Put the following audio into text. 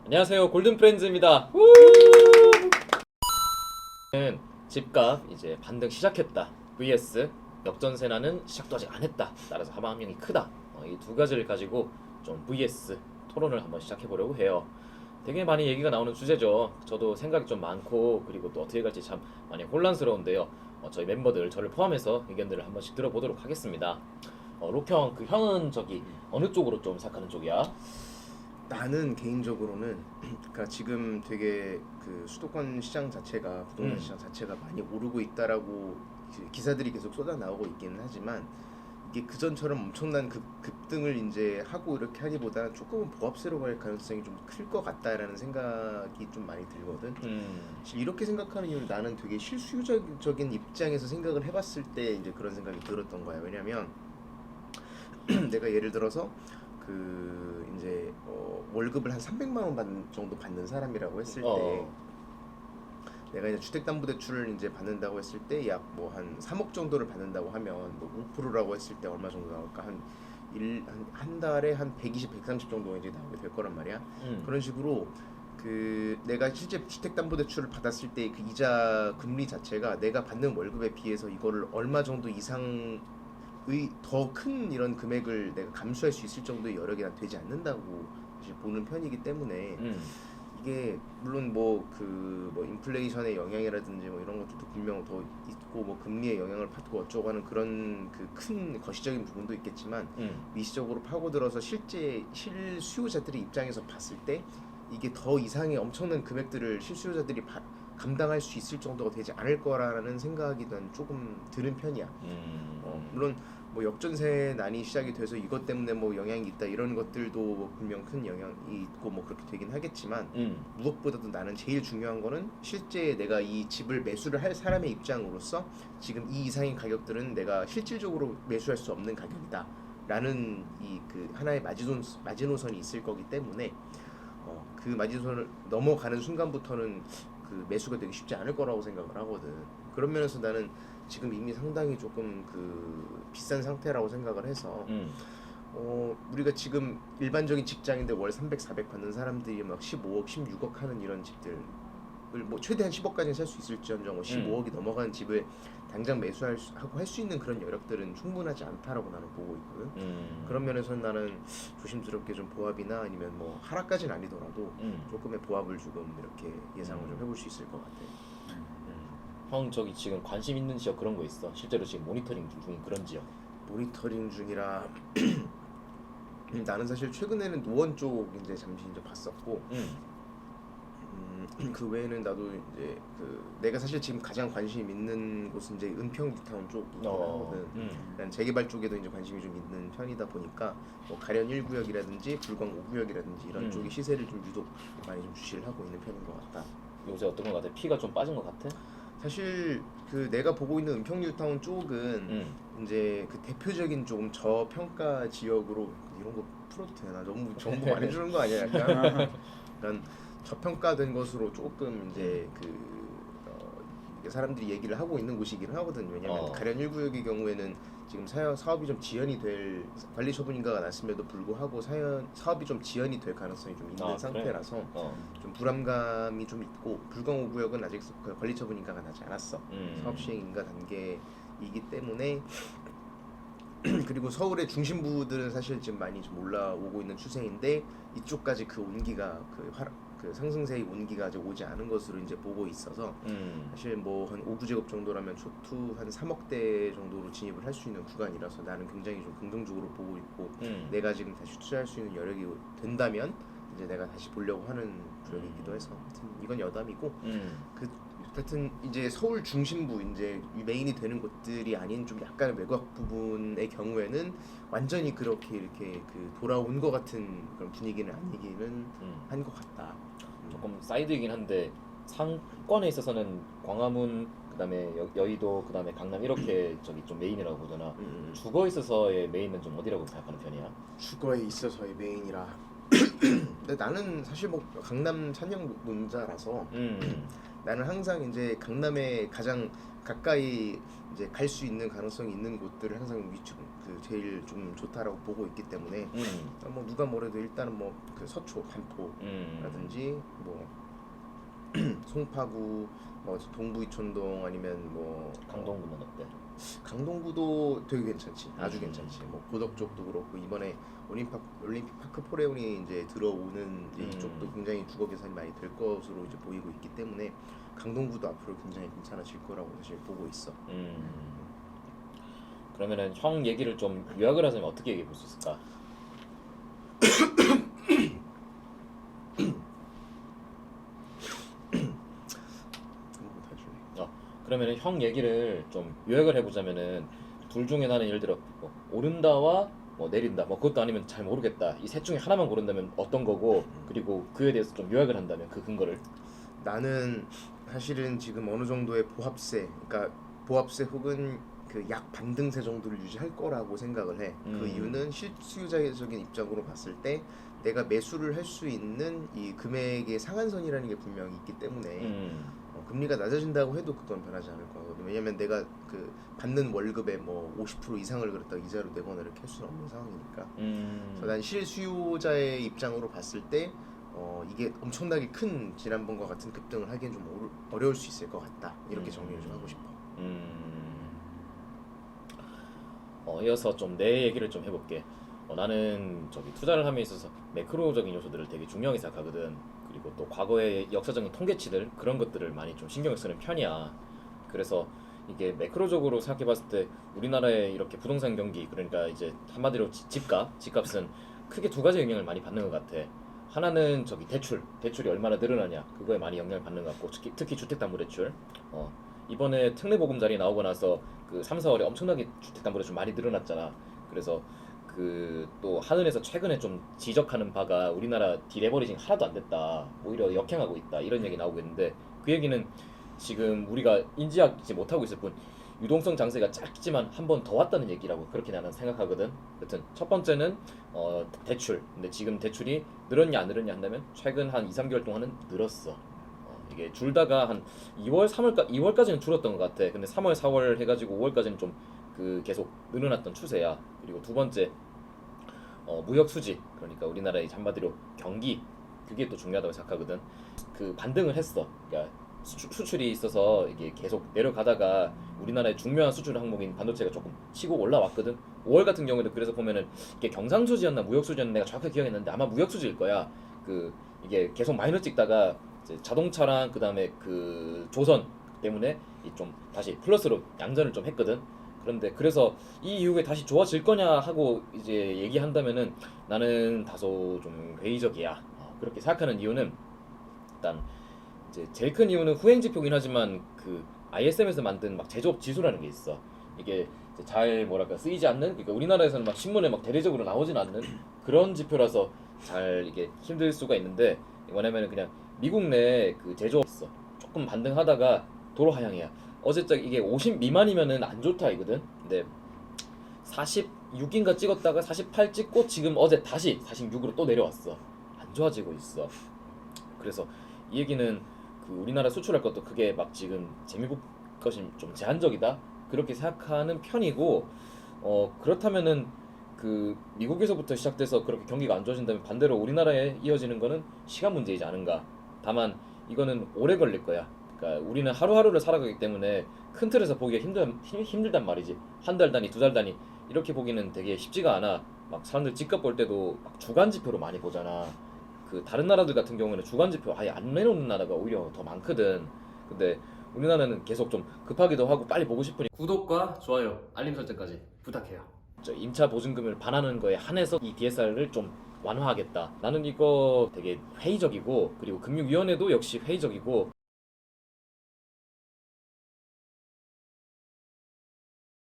안녕하세요, 골든 프렌즈입니다. 집값 이제 반등 시작했다. vs 역전세나는 시작도 아직 안 했다. 따라서 하방함량이 크다. 이 두 가지를 가지고 좀 vs 토론을 한번 시작해 보려고 해요. 되게 많이 얘기가 나오는 주제죠. 저도 생각이 좀 많고 그리고 또 어떻게 갈지 참 많이 혼란스러운데요. 저희 멤버들 저를 포함해서 의견들을 한 번씩 들어보도록 하겠습니다. 록형, 그 형은 저기 어느 쪽으로 좀 생각하는 쪽이야? 나는 개인적으로는 그러니까 지금 되게 그 수도권 시장 자체가 부동산 시장 자체가 많이 오르고 있다라고 기사들이 계속 쏟아 나오고 있기는 하지만 이게 그전처럼 엄청난 급등을 이제 하고 이렇게 하기보다는 조금은 보합세로 갈 가능성이 좀 클 것 같다라는 생각이 좀 많이 들거든. 사실 이렇게 생각하는 이유는 나는 되게 실수요적인 입장에서 생각을 해봤을 때 이제 그런 생각이 들었던 거야. 왜냐면 내가 예를 들어서 그 이제 월급을 한 300만 원 정도 받는 사람이라고 했을 때 내가 이제 주택담보대출을 이제 받는다고 했을 때 약 뭐 한 3억 정도를 받는다고 하면 뭐 5%라고 했을 때 얼마 정도 나올까? 한 달에 한 120, 130 정도 이제 나오게 될 거란 말이야. 그런 식으로 그 내가 실제 주택담보대출을 받았을 때 그 이자 금리 자체가 내가 받는 월급에 비해서 이거를 얼마 정도 이상 더 큰 이런 금액을 내가 감수할 수 있을 정도의 여력이 난 되지 않는다고 사실 보는 편이기 때문에 이게 물론 뭐 뭐 인플레이션의 영향이라든지 뭐 이런 것들도 분명 더 있고 뭐 금리의 영향을 받고 어쩌고 하는 그런 그 큰 거시적인 부분도 있겠지만 미시적으로 파고들어서 실제 실수요자들의 입장에서 봤을 때 이게 더 이상의 엄청난 금액들을 실수요자들이 감당할 수 있을 정도가 되지 않을 거라는 생각이 난 조금 드는 편이야. 물론 뭐 역전세난이 시작이 돼서 이것 때문에 뭐 영향이 있다 이런 것들도 뭐 분명 큰 영향이 있고 뭐 그렇게 되긴 하겠지만 무엇보다도 나는 제일 중요한 거는 실제 내가 이 집을 매수를 할 사람의 입장으로서 지금 이 이상의 가격들은 내가 실질적으로 매수할 수 없는 가격이다 라는 이 그 하나의 마지노선이 있을 거기 때문에 그 마지노선을 넘어가는 순간부터는 그 매수가 되기 쉽지 않을 거라고 생각을 하거든. 그런 면에서 나는 지금 이미 상당히 조금 그 비싼 상태라고 생각을 해서 우리가 지금 일반적인 직장인데 월 300, 400 받는 사람들이 막 15억, 16억 하는 이런 집들을 뭐 최대한 10억까지는 살 수 있을지언정 15억이 넘어가는 집을 당장 매수하고 할 수 있는 그런 여력들은 충분하지 않다라고 나는 보고 있거든. 그런 면에서는 나는 조심스럽게 좀 보합이나 아니면 뭐 하락까지는 아니더라도 조금의 보합을 조금 이렇게 예상을 좀 해볼 수 있을 것 같아. 형 저기 지금 관심 있는 지역 그런 거 있어? 실제로 지금 모니터링 중인 그런 지역? 모니터링 중이라 나는 사실 최근에는 노원 쪽 이제 잠시 이제 봤었고 그 외에는 나도 이제 그 내가 사실 지금 가장 관심 있는 곳은 이제 은평 뉴타운 쪽이긴 하거든. 난 재개발 쪽에도 이제 관심이 좀 있는 편이다 보니까 뭐 가련 1구역이라든지 불광 5구역이라든지 이런 쪽의 시세를 좀 유독 많이 좀 주시를 하고 있는 편인 것 같다. 요새 어떤 거 같아? 피가 좀 빠진 거 같아? 사실 그 내가 보고 있는 은평 뉴타운 쪽은 이제 그 대표적인 조금 저평가 지역으로 이런 거 풀어도 되나? 너무 정보 많이 주는 거 아니야 약간? 약간 저평가된 것으로 조금 이제 이게 사람들이 얘기를 하고 있는 곳이긴 하거든. 왜냐면 가련 1구역의 경우에는 지금 사업이 좀 지연이 될 관리 처분인가가 났음에도 불구하고 사업이 좀 지연이 될 가능성이 좀 있는 상태라서 그래? 좀 불안감이 좀 있고 불광 5구역은 아직 관리 처분인가가 나지 않았어. 사업 시행 인가 단계이기 때문에 그리고 서울의 중심부들은 사실 지금 많이 좀 올라오고 있는 추세인데 이쪽까지 그 온기가 그 상승세의 온기가 아직 오지 않은 것으로 이제 보고 있어서 사실 뭐 한 5구제곱 정도라면 초투 한 3억대 정도로 진입을 할 수 있는 구간이라서 나는 굉장히 좀 긍정적으로 보고 있고 내가 지금 다시 투자할 수 있는 여력이 된다면 이제 내가 다시 보려고 하는 구역이기도 해서 하여튼 이건 여담이고 하여튼 이제 서울 중심부 이제 메인이 되는 곳들이 아닌 좀 약간 외곽 부분의 경우에는 완전히 그렇게 이렇게 그 돌아온 것 같은 그런 분위기는 아니기는 한 것 같다. 조금 사이드이긴 한데 상권에 있어서는 광화문 그다음에 여의도 그다음에 강남 이렇게 저기 좀 메인이라고 보잖아. 주거에 있어서의 메인은 좀 어디라고 생각하는 편이야? 주거에 있어서의 메인이라. 근데 나는 사실 뭐 강남 찬양론자라서 나는 항상 이제 강남에 가장 가까이 이제 갈 수 있는 가능성이 있는 곳들을 항상 그 제일 좀 좋다라고 보고 있기 때문에 뭐 누가 뭐래도 일단은 뭐 그 서초 반포라든지 뭐 송파구 뭐 동부 이촌동 아니면 뭐 강동구는 어때? 강동구도 되게 괜찮지. 아주 괜찮지. 뭐 고덕 쪽도 그렇고 이번에 올림픽 파크 포레온이 이제 들어오는 이제 이쪽도 굉장히 주거 개선이 많이 될 것으로 이제 보이고 있기 때문에 강동구도 앞으로 굉장히 괜찮아질 거라고 사실 보고 있어. 그러면은 형 얘기를 좀 요약을 하자면 어떻게 얘기해 볼 수 있을까? 그러면은 형 얘기를 좀 요약을 해보자면은 둘 중에 나는 예를 들어 뭐 오른다와 뭐 내린다 뭐 그것도 아니면 잘 모르겠다 이 셋 중에 하나만 고른다면 어떤 거고 그리고 그에 대해서 좀 요약을 한다면 그 근거를 나는 사실은 지금 어느 정도의 보합세, 그러니까 보합세 혹은 그 약 반등세 정도를 유지할 거라고 생각을 해. 그 이유는 실수요자적인 입장으로 봤을 때 내가 매수를 할 수 있는 이 금액의 상한선이라는 게 분명히 있기 때문에 금리가 낮아진다고 해도 그건 변하지 않을 거거든. 왜냐면 내가 그 받는 월급의 뭐 50% 이상을 그랬다가 이자로 내거나 이렇게 할 수는 없는 상황이니까. 그래서 난 실수요자의 입장으로 봤을 때 이게 엄청나게 큰 지난번과 같은 급등을 하기엔 좀 어려울 수 있을 것 같다. 이렇게 정리를 좀 하고 싶어. 이어서 좀 내 얘기를 좀 해볼게. 나는 저기 투자를 함에 있어서 매크로적인 요소들을 되게 중요하게 생각하거든. 그리고 또 과거의 역사적인 통계치들 그런 것들을 많이 좀 신경을 쓰는 편이야. 그래서 이게 매크로적으로 생각해봤을 때 우리나라의 이렇게 부동산 경기 그러니까 이제 한마디로 집값은 크게 두 가지 영향을 많이 받는 것 같아. 하나는 저기 대출이 얼마나 늘어나냐 그거에 많이 영향을 받는 것 같고 특히 주택담보대출. 이번에 특례보금자리 나오고 나서 그 3, 4월에 엄청나게 주택담보대출 많이 늘어났잖아. 그래서 그 또 하늘에서 최근에 좀 지적하는 바가 우리나라 디레버리징 하나도 안 됐다. 오히려 역행하고 있다. 이런 얘기 나오고 있는데 그 얘기는 지금 우리가 인지하지 못하고 있을 뿐 유동성 장세가 짧지만 한 번 더 왔다는 얘기라고 그렇게 나는 생각하거든. 여튼 첫 번째는 대출. 근데 지금 대출이 늘었냐 안 늘었냐 한다면 최근 한 2, 3개월 동안은 늘었어. 이게 줄다가 한 2월까지는 줄었던 것 같아. 근데 3월, 4월 해가지고 5월까지는 좀 그 계속 늘어났던 추세야. 그리고 두 번째 무역 수지 그러니까 우리나라의 한마디로 경기 그게 또 중요하다고 생각하거든. 그 반등을 했어. 그러니까 수출이 있어서 이게 계속 내려가다가 우리나라의 중요한 수출 항목인 반도체가 조금 치고 올라왔거든. 5월 같은 경우에도 그래서 보면은 이게 경상수지였나 무역수지였나 내가 정확하게 기억이 안 나는데 아마 무역수지일 거야. 그 이게 계속 마이너스 찍다가 이제 자동차랑 그다음에 그 조선 때문에 좀 다시 플러스로 양전을 좀 했거든. 그런데 그래서 이 이후에 다시 좋아질 거냐 하고 이제 얘기한다면은 나는 다소 좀 회의적이야. 그렇게 생각하는 이유는 일단 이제 제일 큰 이유는 후행 지표긴 하지만 그 ISM에서 만든 막 제조업 지수라는 게 있어. 이게 이제 잘 뭐랄까 쓰이지 않는 그러니까 우리나라에서는 막 신문에 막 대대적으로 나오진 않는 그런 지표라서 잘 이게 힘들 수가 있는데 뭐냐면은 그냥 미국 내 그 제조업 있어. 조금 반등하다가 도로 하향이야. 어제적 이게 50 미만이면은 안 좋다 이거든. 근데 46인가 찍었다가 48 찍고 지금 어제 다시 46으로 또 내려왔어. 안 좋아지고 있어. 그래서 이 얘기는 그 우리나라 수출할 것도 그게 막 지금 재미볼 것이 좀 제한적이다 그렇게 생각하는 편이고 그렇다면은 그 미국에서부터 시작돼서 그렇게 경기가 안 좋아진다면 반대로 우리나라에 이어지는 거는 시간 문제이지 않은가. 다만 이거는 오래 걸릴 거야. 그러니까 우리는 하루하루를 살아가기 때문에 큰 틀에서 보기가 힘들단 말이지. 한 달 단위, 두 달 단위 이렇게 보기는 되게 쉽지가 않아. 막 사람들 집값 볼 때도 막 주간 지표로 많이 보잖아. 그 다른 나라들 같은 경우에는 주간 지표 아예 안 내놓는 나라가 오히려 더 많거든. 근데 우리나라는 계속 좀 급하기도 하고 빨리 보고 싶으니 구독과 좋아요, 알림 설정까지 부탁해요. 임차 보증금을 반하는 거에 한해서 이 DSR을 좀 완화하겠다. 나는 이거 되게 회의적이고 그리고 금융위원회도 역시 회의적이고